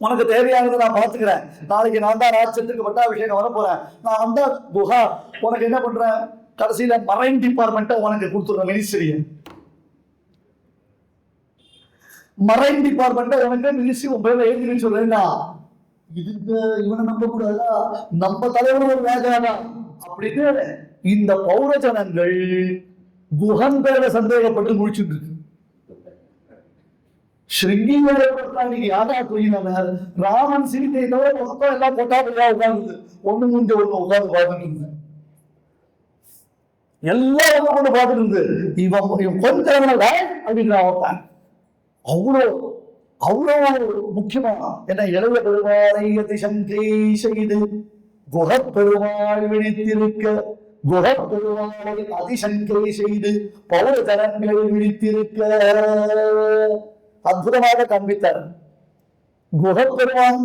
உனக்கு தேவையானதை நான் பார்த்துக்கிறேன். நாளைக்கு நான் தான் ராஜ்யத்துக்கு பட்டாபிஷேகம் வர போறேன், நான் வந்தா குஹா உனக்கு என்ன பண்றேன், கடைசியில மரைன் டிபார்ட்மெண்ட்டை உனக்கு கொடுத்துடுறேன், மினிஸ்ட்ரியை மரைன் டிபார்ட்மெண்ட் உனக்கு மினிஸ்ட்ரி உன் பேர்ல எழுதி சொல்றேன்னா இதுக்கு இவனை நம்ப கூடாதா, நம்ம தலைவர் ஒரு ராஜாதான் அப்படின்னு இந்த பௌரஜனங்கள் குஹன் பேர சந்தேகப்பட்டு முடிச்சுட்டு இருக்கு. ஸ்ருங்கி நீங்க யாரா தூயினர் ராமன் சீதை தவிர மொத்தம் எல்லாம் கொட்டா போயா உட்கார்ந்து ஒண்ணு மூஞ்ச ஒண்ணு உட்கார்ந்து பார்த்துட்டு இருந்தேன். எல்லாம் ஒண்ணு கொண்டு பார்த்துட்டு இருந்து இவன் கொஞ்சம் அப்படின்னு அவன் அவ்வளோ அவ்வளோ முக்கியமா என்ன இளைய பெருமாளை அதிசங்கை செய்து குகப்பெருமாள் விழித்திருக்க, குகப்பெருமாளை அதிசங்கை செய்து பௌர ஜனங்கள் விழித்திருக்க அற்புதமாக காண்பித்தார். குகப்பெருமான்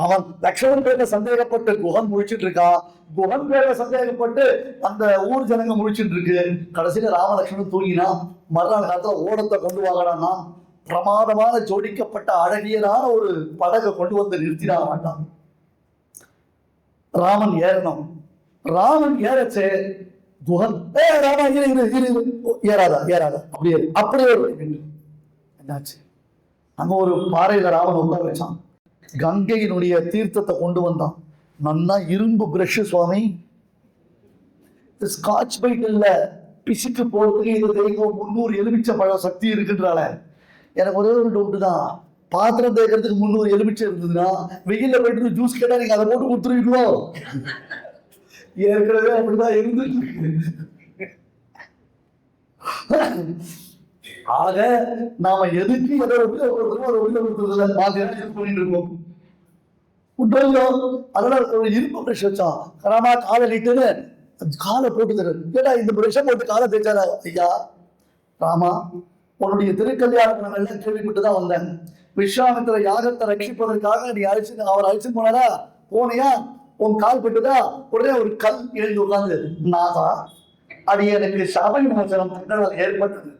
அவன் லக்ஷ்மணன் பேர்ல சந்தேகப்பட்டு குகன் முழிச்சுட்டு இருக்கான், குகன் பேர்ல சந்தேகப்பட்டு அந்த ஊர் ஜனங்க முழிச்சுட்டு இருக்கு. கடைசியில ராமலட்சுமணன் தூங்கினா, மறுநாள் காலத்துல ஓடத்தை கொண்டு வாங்கலாம்னா பிரமாதமான ஜோடிக்கப்பட்ட அழகியனான ஒரு படகை கொண்டு வந்து நிறுத்தினா மாட்டான். ராமன் ஏறணும், ராமன் ஏறச்சே குஹன் ராமா ஏறாதா ஏறாதா அப்படியே அப்படியே என்னாச்சு, அங்க ஒரு பாறையில ராமன் உட்கார வச்சான், கங்கையினுடைய தீர்த்தத்தை கொண்டு வந்தான். நன்னா இரும்பு பிரஷ் சுவாமி, ஸ்காட்ச் பைட் இல்ல, பிசுக்கு போறதுக்கு இது தெரியும் 300 எலுமிச்சை பழம் சக்தி இருக்குன்றால. எனக்கு ஒரே ஒரு டவுட்டு தான், பாத்திரம் தேய்க்கிறதுக்கு 300 எலுமிச்சை இருந்ததுன்னா வெயில போயிட்டு ஜூஸ் கேட்டா நீங்க அதை போட்டு கொடுத்துருவீங்களோ? ஏற்கனவே அப்படிதான் இருந்துட்டு. ஆக நாம எதுக்கு எதை பண்ணிட்டு இருக்கோம். அதனால ஒரு இரும்பு பிரஷ் வச்சான், கராமா காலை நீட்டுன்னு காலை போட்டு தரு. ஏடா இந்த பிரஷை போட்டு காலை தேய்ச்சாரா? ஐயா ராமா, உன்னுடைய திருக்கல்யாணம் நான் எல்லாம் கேள்விப்பட்டுதான் வந்தேன். விஸ்வாமித்திர யாகத்தை ரட்சிப்பதற்காக நீ அவர் அழைச்சு போனாரா, போனியா, உன் கால் பட்டுதா, உடனே ஒரு கல் எழுந்து உட்காந்து நாதா அது எனக்கு சபை மோசனம் ஏற்பட்டது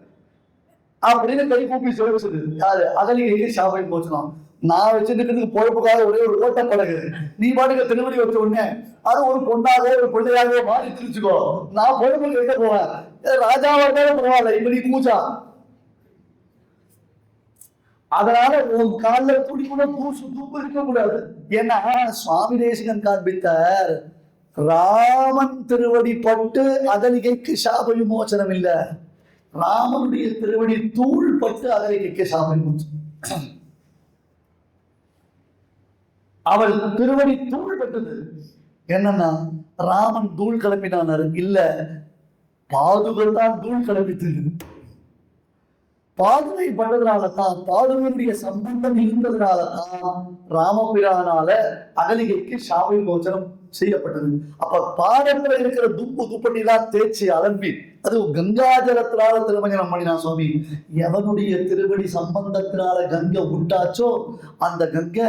அப்படின்னு கை கூப்பி சொல்லுது. யாரு அகலிகைக்கு சாபை மோசனம். நான் வச்சிருக்கிறதுக்கு பொழப்புக்காக ஒரே ஒரு ஓட்ட பழகு, நீ பாட்டுக்கு திருவடி வச்ச உடனே அது ஒரு பொண்ணாக ஒரு பிள்ளையாக மாறி தெரிச்சுக்கோ. நான் பொழப்பு கேட்க போவேன், ராஜாவா இருந்தாலும் பரவாயில்ல, இப்ப நீ பூஜா. அதனால உன் காலில் துடி கூட பூசு தூப்பு இருக்க கூடாது. ஏன்னா சுவாமி தேசிகன் காண்பித்தார், ராமன் திருவடி பட்டு அகலிகைக்கு சாப விமோசனம் இல்ல, ராமனுடைய திருவடி தூள் பட்டு அகலிகைக்கு சாப விமோசனம். அவள் திருவடி தூள் பட்டது. என்னன்னா ராமன் தூள் கிளம்பினார் இல்ல, பாதுகள் தான் தூள் கிளம்பித்தது. பாதுகை பண்ணதுனாலதான், பாதுகையுடைய சம்பந்தம் இருந்ததுனாலதான் ராமபிரானால அகலிகைக்கு சாப விமோசனம் செய்யப்பட்டது. அப்ப பாடத்துல இருக்கிற துப்பு துப்பட்டிலாம் தேய்ச்சி அலம்பி, அது கங்காஜலத்தினால திருமஞ்சனம் பண்ணினா சுவாமி. எவனுடைய திருவடி சம்பந்தத்தினால கங்கை உண்டாச்சோ அந்த கங்கை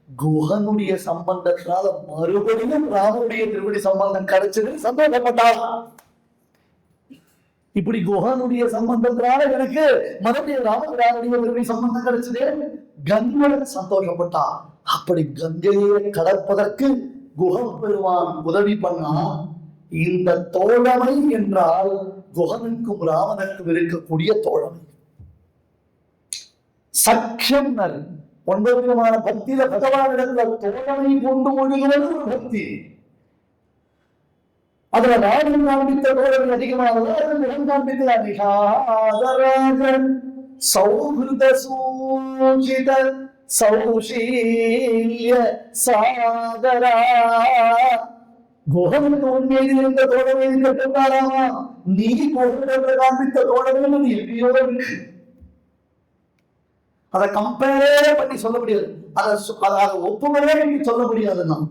குஹனுடைய சம்பந்தத்தினால மறுபடியும் ராமனுடைய திருவடி சம்பந்தம் கிடைச்சது, சந்தோஷப்பட்டாள். இப்படி குஹனுடைய சம்பந்தத்தினால எனக்கு மறுபடியும் ராமனுடைய திருவடி சம்பந்தம் கிடைச்சது, கங்கை சந்தோஷப்பட்டா. அப்படி கங்கையை கடற்பதற்கு குஹன் பெருமான் உதவி பண்ணா. இந்த தோழமை என்றால் குஹனுக்கும் ராமனுக்கும் இருக்கக்கூடிய தோழமை. சக்கியம் 9 விதமான பக்தியில பகவானிடத்துல தோழமை கொண்டு ஒழுகுவது ஒரு பக்தி. அதுல ராமன் காண்பித்த தோழமை அதிகமாக காண்பித்த சௌஹிருத சூஷித சௌஷீல்ய சாகரா. குஹனுக்கு உண்மையில் இருந்த தோழமை இருக்காராமா, நீ குஹனிடத்துல காண்பித்த தோழமை எப்படியோ இருக்கு. அதை கம்பேர் பண்ணி சொல்ல முடியாது, அதை ஒப்புமையே சொல்ல முடியாது. நான்